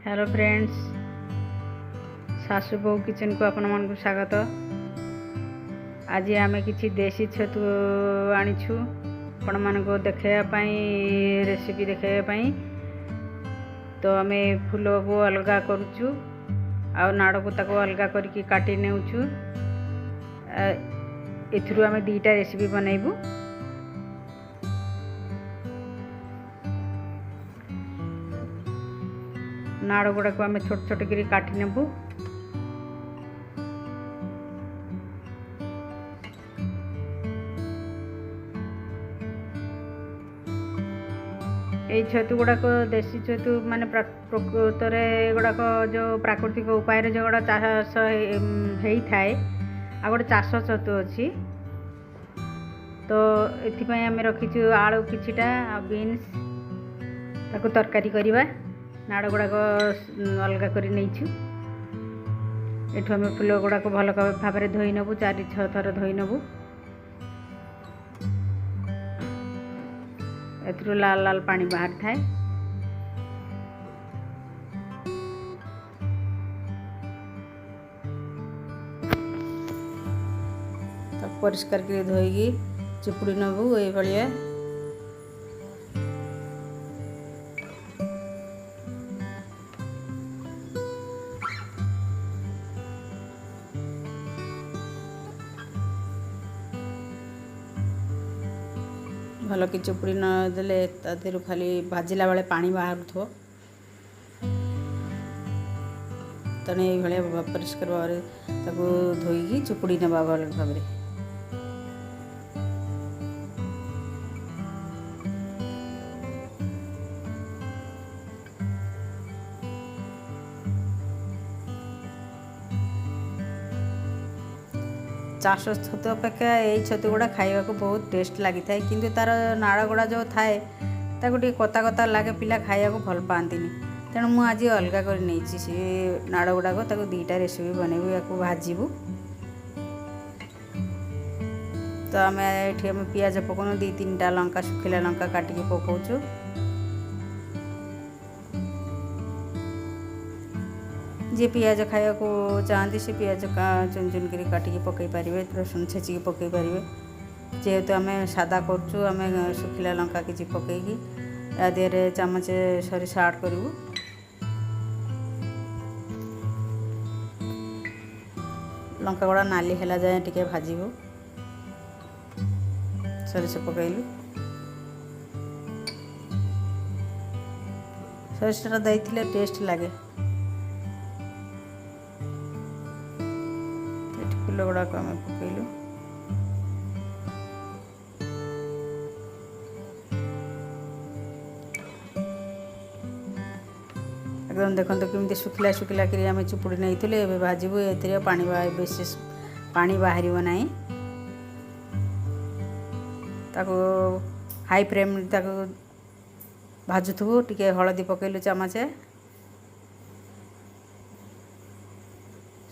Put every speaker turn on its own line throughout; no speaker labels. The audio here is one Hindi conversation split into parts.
हेलो फ्रेंड्स, सासु बहु किचन को आपण मन को स्वागत। आज आम कि देसी छतु आनीछु आपण मन को देखापी रेसिपी देखापी। तो आम फूल को अलग करुचु आ नाड़ को ताको अलग करके काटी नेउछु। एथुरु आम दीटा रेसिपी बनैबू। नाड़ गुड़ा को आम छोट छोट कर काटी नेबू। ये छतु गुड़ाक देसी छतु माने प्रकृत गुड़ाक जो प्राकृतिक उपाय जो गुड़ा चाष होता है आ गोटे चाष छतु अच्छी। तो ये आम रखीचु आलू किछिटा बीन्स ताकू तरकारी करवा। नाड़ गुड़ाक अलग कर एठू आम फूल गुड़ाक भल भाव में धोई नबू। 4-6 थर धोई नबू। एथुरु लाल लाल पानी बाहर थाए। परिष्कार कर धोई चिपुड़ी नबू। ये भाया भल कि चुपुड़ी नदेले तादेरु खाली भाजिला बेले पानी बाहर थो। तेणु ये परिष्कार भाव में धोई चुपुड़ी नवा भल भाव में। चाष छतु अपेक्षा यही छतु गुड़ा खाइबा को बहुत टेस्ट लगी था, किंतु तार नाड़ गुड़ा जो थाए ताको कता कता लगे, पिला खाइबा को भल पाती। तेणु मुझे आज अलग कर नाड़ गुड़ाक ताको 2टा रेसिपी बनैबू। या भाजबू। तो आम ये पियाज पकाऊँ 2-3टा लंका सुखिला लंका काटिकी पकाऊँ। जी पियाज खाया को चाहती से पियाज चुन चुन कर काटिकी पकई पारे, रसुण छेचिकी पकई पारे। जेहेतु आम सादा करचु आम सुखिला लंका किसी पकईकी या देहरे चामच सरिष ऐड करूँ। लंका गुड़ा नाली है जाए टिके भाजबू। सरिष पकईलु। सरिषटा देइथिले टेस्ट लगे। फूल गुड़ाक आम पकईलु। एकदम देखते केमती सुखिला सुखिला करी आम चुपुड़ी नहीं थे। ए भाजबू। ए पानी बेस पानी बाहर ना। ताको हाई फ्लेम ताको भाजुथबू। टिके हलदी पकईलु चामचे।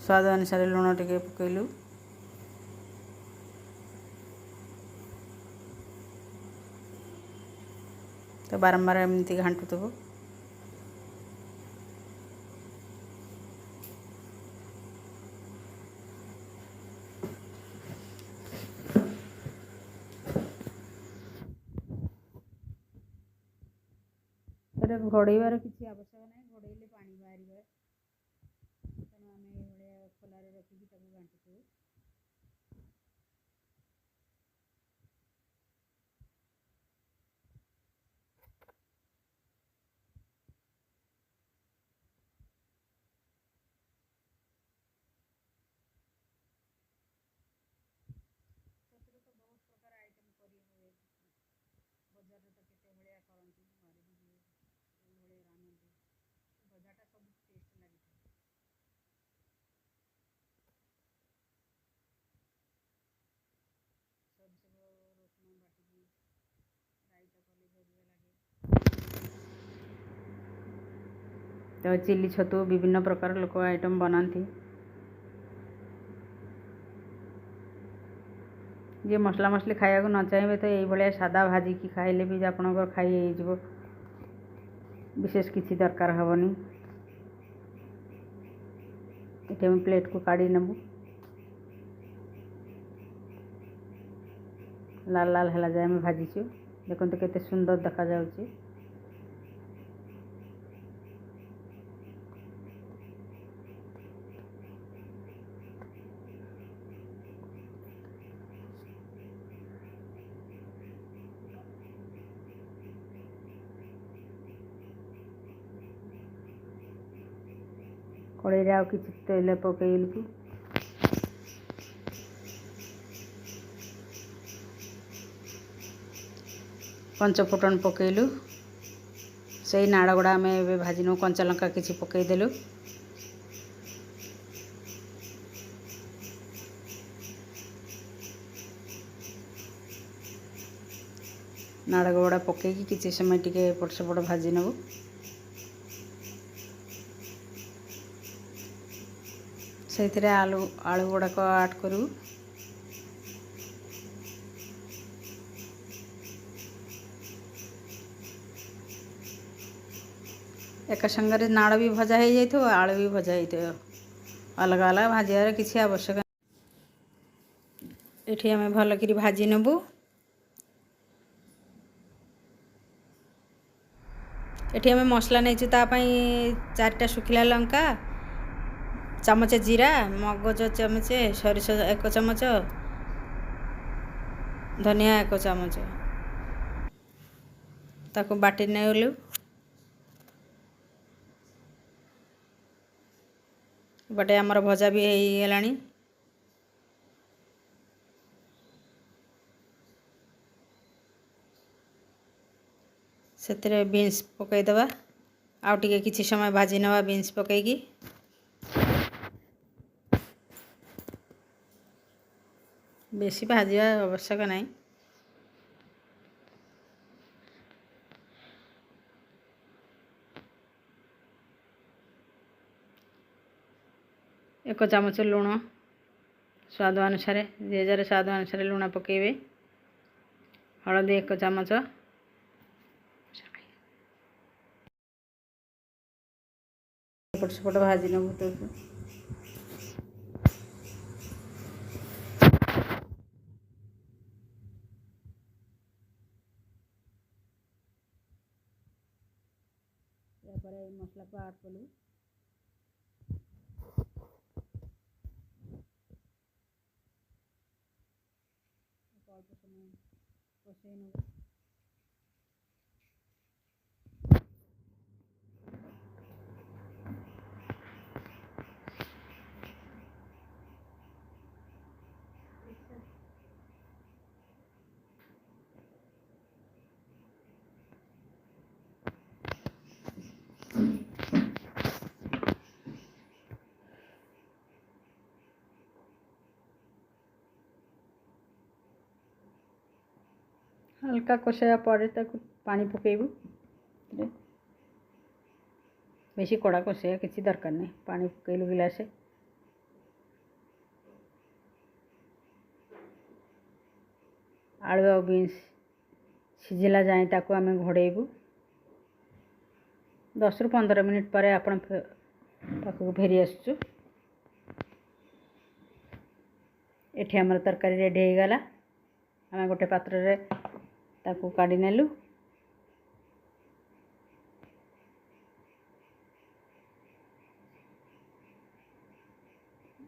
स्वाद अनुसार लुण टिके पकईलु। तो बारंबार एमती घांटुथबू। घोड़ार किसी आवश्यक ना, घोड़े पानी बाहर। तेणु आम ये खोल रखिकी घांटुथबू। तो बहुत प्रकार आइटम करी हुए। बजार तो केते भलिया करंती, घरे भी भलिया रांधती। भजाटा सब टेस्ट लगी। रसुण बाटिकी राईता कले बढ़िया लगे। तो चिली छतु विभिन्न प्रकार लोक आइटम बनाती। जे मसला मसली खाया को न चाहिए तो ये सादा भाजिकी खाइले भी आपणकर खाई हो, विशेष किसी दरकार हेनी। ये हम प्लेट को काढ़ी नेबू लाल लाल है जाए आम भाजीचु देखो केते सुंदर देखा जाउची। कड़े आउ कि तेल पकईलु पंचफुटन पकईलु से नाड़ गुड़ा आम ए भाजिनु कंचा लंका किसी पकईदेलु नाड़ गुड़ा पकईकी किसी समय टिके एपट सेपट भाजी नेबु से आलू आलू गुड़ाक ऐड करू एक संगे नाड़ भी भजा हो जाए आलू भी भजा हो अलग अलग भाजार किसी आवश्यक ये आम भल कि भाजी नेबू ये आम मसला नहीं चारिटा शुखिला लंका चामचे जीरा मगज चामचे सरिष 1 चामच धनिया 1 चामच ताको बाटी नेलु बटे आमर भजा भी हो गलानी से बीन्स पकईदबा आउ टिके किछि समय भाजी नवा बीन्स पकईकी बेसी भाजा आवश्यक नहीं एक चामच लुण स्वाद अनुसार जे जार स्वाद अनुसार लुण पकेबे हलदी 1 चामच एपट सेपट भाजी नेबू तो मसला को ऐड कलु अल्प समय कषे नेबू हल्का कषाया पर पानी पकेबू बेसी कड़ा कषाया किसी दरकार नहीं पानी पकेलु गिलासे आलू और बीन्स सिझिला जाए ताको आम घोड़ेबू 10 ରୁ 15 मिनिट पर आपण पाखक फेरी आसुचु एठी हमर तरकारी रेडी हो गला आम गोटे पात्र रे ताको काढ़ी नेलु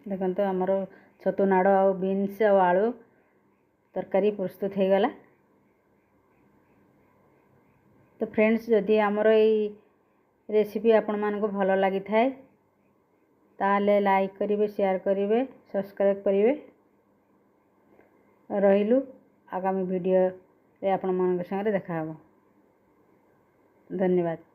देखो आमर छतु नाड़ आ बीन्स आ आलू तरकारी प्रस्तुत हो गला। तो फ्रेंड्स जदि आमर ये रेसिपी आपण मानको भल लगी थाए ताले लाइक करिवे शेयर करिवे सब्सक्राइब करिवे रहिलु आगामी वीडियो रे आपण मानक संगे देखा हबो। धन्यवाद।